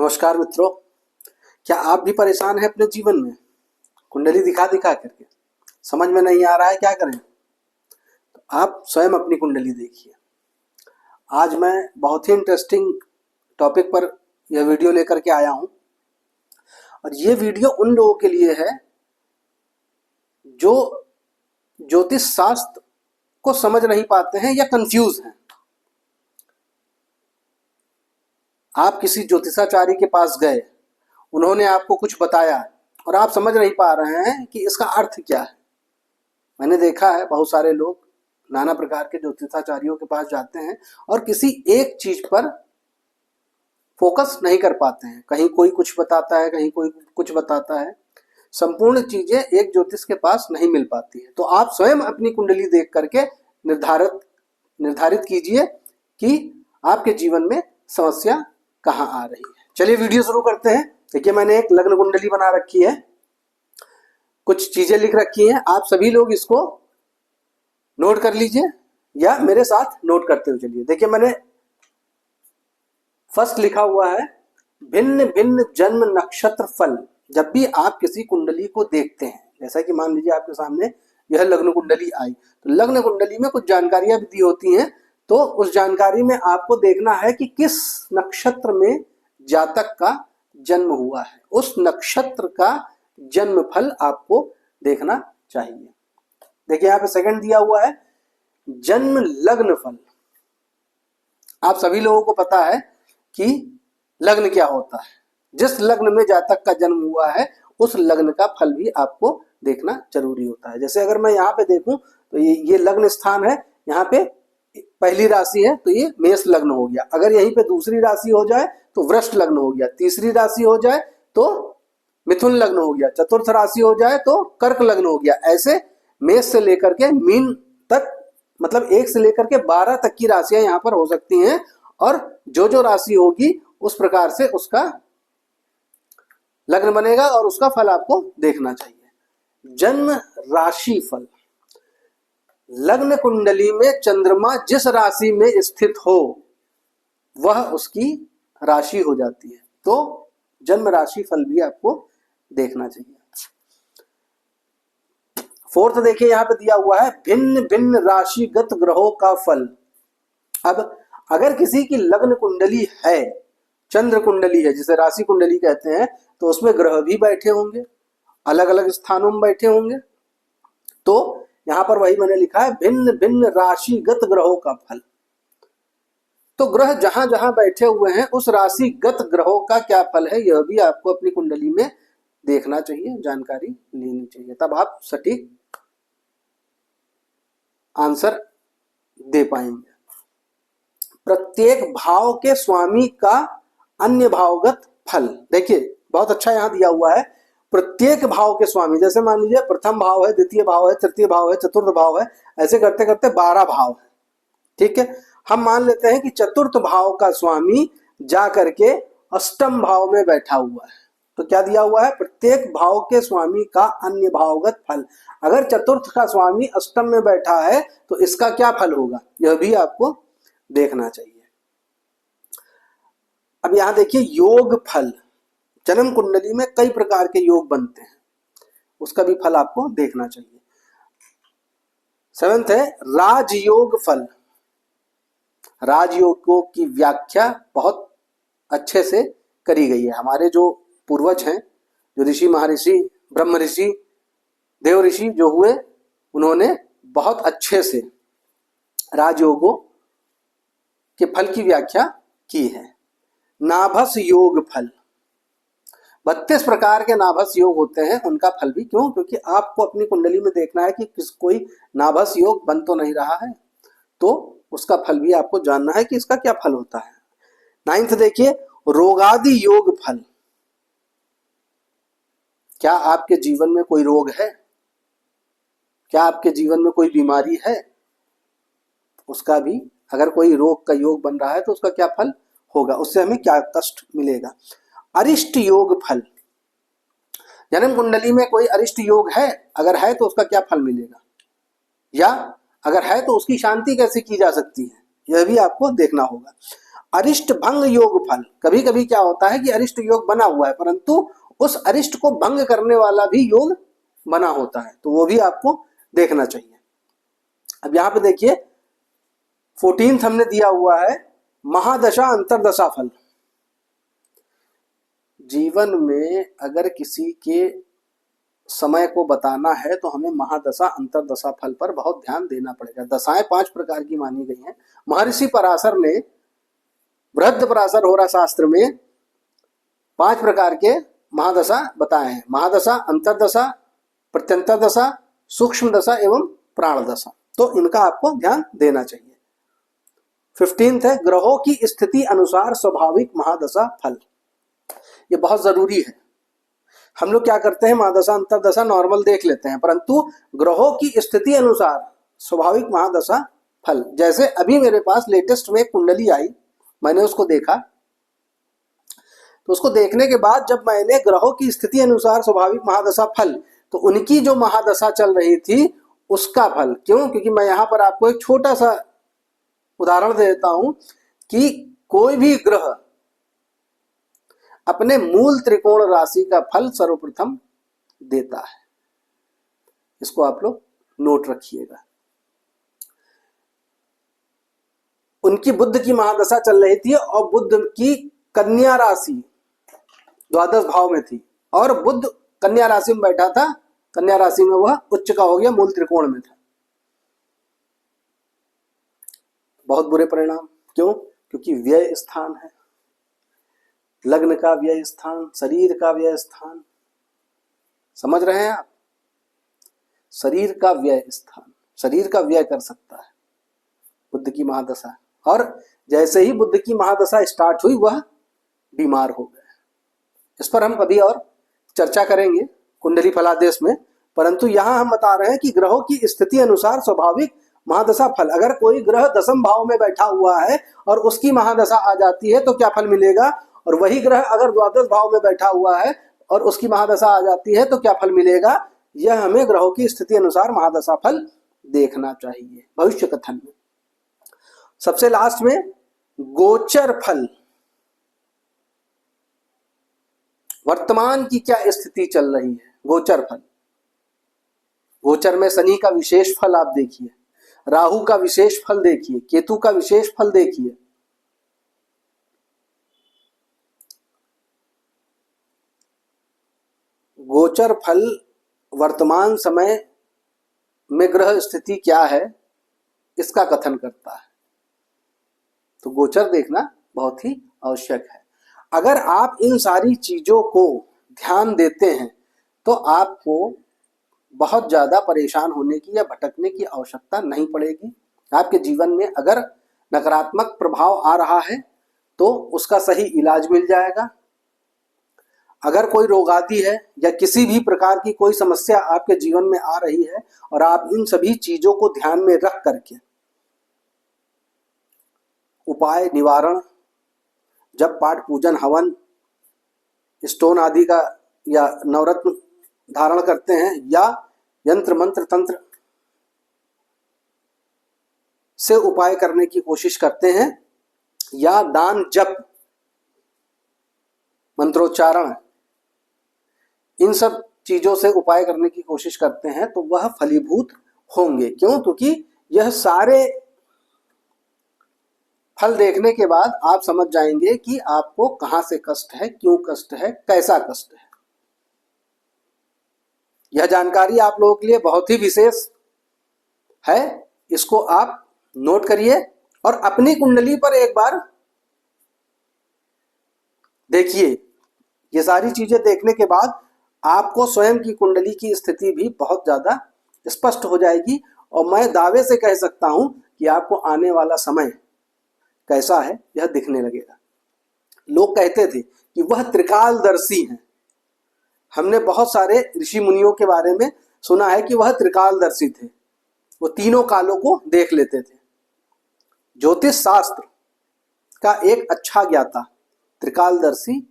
नमस्कार मित्रों, क्या आप भी परेशान हैं अपने जीवन में? कुंडली दिखा दिखा करके समझ में नहीं आ रहा है क्या करें? तो आप स्वयं अपनी कुंडली देखिए। आज मैं बहुत ही इंटरेस्टिंग टॉपिक पर यह वीडियो लेकर के आया हूं और ये वीडियो उन लोगों के लिए है जो ज्योतिष शास्त्र को समझ नहीं पाते हैं या कंफ्यूज हैं। आप किसी ज्योतिषाचार्य के पास गए, उन्होंने आपको कुछ बताया और आप समझ नहीं पा रहे हैं कि इसका अर्थ क्या है। मैंने देखा है बहुत सारे लोग नाना प्रकार के ज्योतिषाचार्यों के पास जाते हैं और किसी एक चीज पर फोकस नहीं कर पाते हैं। कहीं कोई कुछ बताता है, कहीं कोई कुछ बताता है। संपूर्ण चीजें एक ज्योतिष के पास नहीं मिल पाती है। तो आप स्वयं अपनी कुंडली देख करके निर्धारित कीजिए कि आपके जीवन में समस्या कहाँ आ रही है। चलिए वीडियो शुरू करते हैं। देखिए, मैंने एक लग्न कुंडली बना रखी है, कुछ चीजें लिख रखी हैं। आप सभी लोग इसको नोट कर लीजिए या मेरे साथ नोट करते हुए चलिए। देखिए, मैंने फर्स्ट लिखा हुआ है भिन्न भिन्न जन्म नक्षत्र फल। जब भी आप किसी कुंडली को देखते हैं, जैसा कि मान लीजिए आपके सामने यह लग्न कुंडली आई, तो लग्न कुंडली में कुछ जानकारियां भी दी होती हैं। तो उस जानकारी में आपको देखना है कि किस नक्षत्र में जातक का जन्म हुआ है, उस नक्षत्र का जन्म फल आपको देखना चाहिए। देखिए, यहाँ पे सेकंड दिया हुआ है जन्म लग्न फल। आप सभी लोगों को पता है कि लग्न क्या होता है। जिस लग्न में जातक का जन्म हुआ है उस लग्न का फल भी आपको देखना जरूरी होता है। जैसे अगर मैं यहाँ पे देखूं तो ये लग्न स्थान है, यहाँ पे पहली राशि है तो ये मेष लग्न हो गया। अगर यहीं पे दूसरी राशि हो जाए तो वृश्चिक लग्न हो गया, तीसरी राशि हो जाए तो मिथुन लग्न हो गया, चतुर्थ राशि हो जाए तो कर्क लग्न हो गया। ऐसे मेष से लेकर के मीन तक, मतलब 1 से लेकर के 12 तक की राशियां यहाँ पर हो सकती हैं और जो राशि होगी उस प्रकार से उसका लग्न बनेगा और उसका फल आपको देखना चाहिए। जन्म राशि फल, लग्न कुंडली में चंद्रमा जिस राशि में स्थित हो वह उसकी राशि हो जाती है, तो जन्म राशि फल भी आपको देखना चाहिए। फोर्थ देखिए, यहां पे दिया हुआ है भिन्न भिन्न राशिगत ग्रहों का फल। अब अगर किसी की लग्न कुंडली है, चंद्र कुंडली है, जिसे राशि कुंडली कहते हैं, तो उसमें ग्रह भी बैठे होंगे, अलग अलग स्थानों में बैठे होंगे। तो यहां पर वही मैंने लिखा है भिन्न भिन्न राशिगत ग्रहों का फल। तो ग्रह जहां जहां बैठे हुए हैं उस राशिगत ग्रहों का क्या फल है, यह भी आपको अपनी कुंडली में देखना चाहिए, जानकारी लेनी चाहिए। तब आप सटीक आंसर दे पाएंगे। प्रत्येक भाव के स्वामी का अन्य भावगत फल। देखिए, बहुत अच्छा यहां दिया हुआ है प्रत्येक भाव के स्वामी। जैसे मान लीजिए प्रथम भाव है, द्वितीय भाव है, तृतीय भाव है, चतुर्थ भाव है, ऐसे करते करते 12 भाव है। ठीक है, हम मान लेते हैं कि चतुर्थ भाव का स्वामी जा करके अष्टम भाव में बैठा हुआ है। तो क्या दिया हुआ है, प्रत्येक भाव के स्वामी का अन्य भावगत फल। अगर चतुर्थ का स्वामी अष्टम में बैठा है तो इसका क्या फल होगा, यह भी आपको देखना चाहिए। अब यहां देखिए योग फल। जन्म कुंडली में कई प्रकार के योग बनते हैं, उसका भी फल आपको देखना चाहिए। 7th है राजयोग फल। राजयोगों की व्याख्या बहुत अच्छे से करी गई है। हमारे जो पूर्वज हैं, जो ऋषि महर्षि, ब्रह्म ऋषि, देव ऋषि जो हुए, उन्होंने बहुत अच्छे से राजयोगों के फल की व्याख्या की है। नाभस योग फल, 32 प्रकार के नाभस योग होते हैं, उनका फल भी क्यों, क्योंकि आपको अपनी कुंडली में देखना है कि कोई नाभस योग बन तो नहीं रहा है, तो उसका फल भी आपको जानना है कि इसका क्या फल होता है। 9th देखिए रोगादि योग फल। क्या आपके जीवन में कोई रोग है, क्या आपके जीवन में कोई बीमारी है, उसका भी, अगर कोई रोग का योग बन रहा है तो उसका क्या फल होगा, उससे हमें क्या कष्ट मिलेगा। अरिष्ट योग फल, जन्म कुंडली में कोई अरिष्ट योग है, अगर है तो उसका क्या फल मिलेगा, या अगर है तो उसकी शांति कैसे की जा सकती है, यह भी आपको देखना होगा। अरिष्ट भंग योग फल, कभी कभी क्या होता है कि अरिष्ट योग बना हुआ है परंतु उस अरिष्ट को भंग करने वाला भी योग बना होता है, तो वो भी आपको देखना चाहिए। अब यहां पे देखिए 14th हमने दिया हुआ है महादशा अंतरदशा फल। जीवन में अगर किसी के समय को बताना है तो हमें महादशा अंतरदशा फल पर बहुत ध्यान देना पड़ेगा। दशाएं 5 प्रकार की मानी गई हैं। महर्षि पराशर ने बृहद पराशर होरा शास्त्र में 5 प्रकार के महादशा बताए हैं। महादशा, अंतरदशा, प्रत्यंतर दशा, सूक्ष्म दशा एवं प्राण दशा, तो इनका आपको ध्यान देना चाहिए। 15th है ग्रहों की स्थिति अनुसार स्वाभाविक महादशा फल। ये बहुत जरूरी है। हम लोग क्या करते हैं, महादशा अंतरदशा नॉर्मल देख लेते हैं, परंतु ग्रहों की स्थिति अनुसार स्वाभाविक महादशा फल, जैसे अभी मेरे पास लेटेस्ट में कुंडली आई, मैंने उसको देखा, तो उसको देखने के बाद जब मैंने ग्रहों की स्थिति अनुसार स्वाभाविक महादशा फल, तो उनकी जो महादशा चल रही थी उसका फल, क्यों, क्योंकि मैं यहां पर आपको एक छोटा सा उदाहरण दे देता हूं कि कोई भी ग्रह अपने मूल त्रिकोण राशि का फल सर्वप्रथम देता है। इसको आप लोग नोट रखिएगा। उनकी बुध की महादशा चल रही थी और बुध की कन्या राशि द्वादश भाव में थी और बुध कन्या राशि में बैठा था, कन्या राशि में वह उच्च का हो गया, मूल त्रिकोण में था। बहुत बुरे परिणाम, क्यों, क्योंकि व्यय स्थान है, लग्न का व्यय स्थान, शरीर का व्यय स्थान, समझ रहे हैं आप, शरीर का व्यय स्थान, शरीर का व्यय कर सकता है बुध की महादशा। और जैसे ही बुध की महादशा स्टार्ट हुई वह बीमार हो गए। इस पर हम कभी और चर्चा करेंगे कुंडली फलादेश में, परंतु यहां हम बता रहे हैं कि ग्रहों की स्थिति अनुसार स्वाभाविक महादशा फल। अगर कोई ग्रह दशम भाव में बैठा हुआ है और उसकी महादशा आ जाती है तो क्या फल मिलेगा, और वही ग्रह अगर द्वादश भाव में बैठा हुआ है और उसकी महादशा आ जाती है तो क्या फल मिलेगा, यह हमें ग्रहों की स्थिति अनुसार महादशा फल देखना चाहिए भविष्य कथन में। सबसे लास्ट में गोचर फल, वर्तमान की क्या स्थिति चल रही है, गोचर फल। गोचर में शनि का विशेष फल आप देखिए, राहु का विशेष फल देखिए, केतु का विशेष फल देखिए। गोचर फल वर्तमान समय में ग्रह स्थिति क्या है इसका कथन करता है, तो गोचर देखना बहुत ही आवश्यक है। अगर आप इन सारी चीजों को ध्यान देते हैं तो आपको बहुत ज्यादा परेशान होने की या भटकने की आवश्यकता नहीं पड़ेगी। आपके जीवन में अगर नकारात्मक प्रभाव आ रहा है तो उसका सही इलाज मिल जाएगा। अगर कोई रोगादि है या किसी भी प्रकार की कोई समस्या आपके जीवन में आ रही है और आप इन सभी चीजों को ध्यान में रख करके उपाय, निवारण, जब पाठ, पूजन, हवन, स्टोन आदि का या नवरत्न धारण करते हैं या यंत्र मंत्र तंत्र से उपाय करने की कोशिश करते हैं या दान जप मंत्रोच्चारण इन सब चीजों से उपाय करने की कोशिश करते हैं तो वह फलीभूत होंगे। क्यों, क्योंकि यह सारे फल देखने के बाद आप समझ जाएंगे कि आपको कहां से कष्ट है, क्यों कष्ट है, कैसा कष्ट है। यह जानकारी आप लोगों के लिए बहुत ही विशेष है, इसको आप नोट करिए और अपनी कुंडली पर एक बार देखिए। ये सारी चीजें देखने के बाद आपको स्वयं की कुंडली की स्थिति भी बहुत ज्यादा स्पष्ट हो जाएगी और मैं दावे से कह सकता हूं कि आपको आने वाला समय कैसा है यह दिखने लगेगा। लोग कहते थे कि वह त्रिकालदर्शी हैं। हमने बहुत सारे ऋषि मुनियों के बारे में सुना है कि वह त्रिकालदर्शी थे, वो तीनों कालों को देख लेते थे। ज्योतिष शास्त्र का एक अच्छा ज्ञाता त्रिकालदर्शी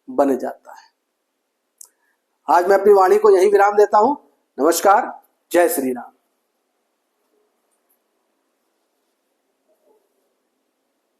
बन जाता है। आज मैं अपनी वाणी को यहीं विराम देता हूं। नमस्कार, जय श्री राम।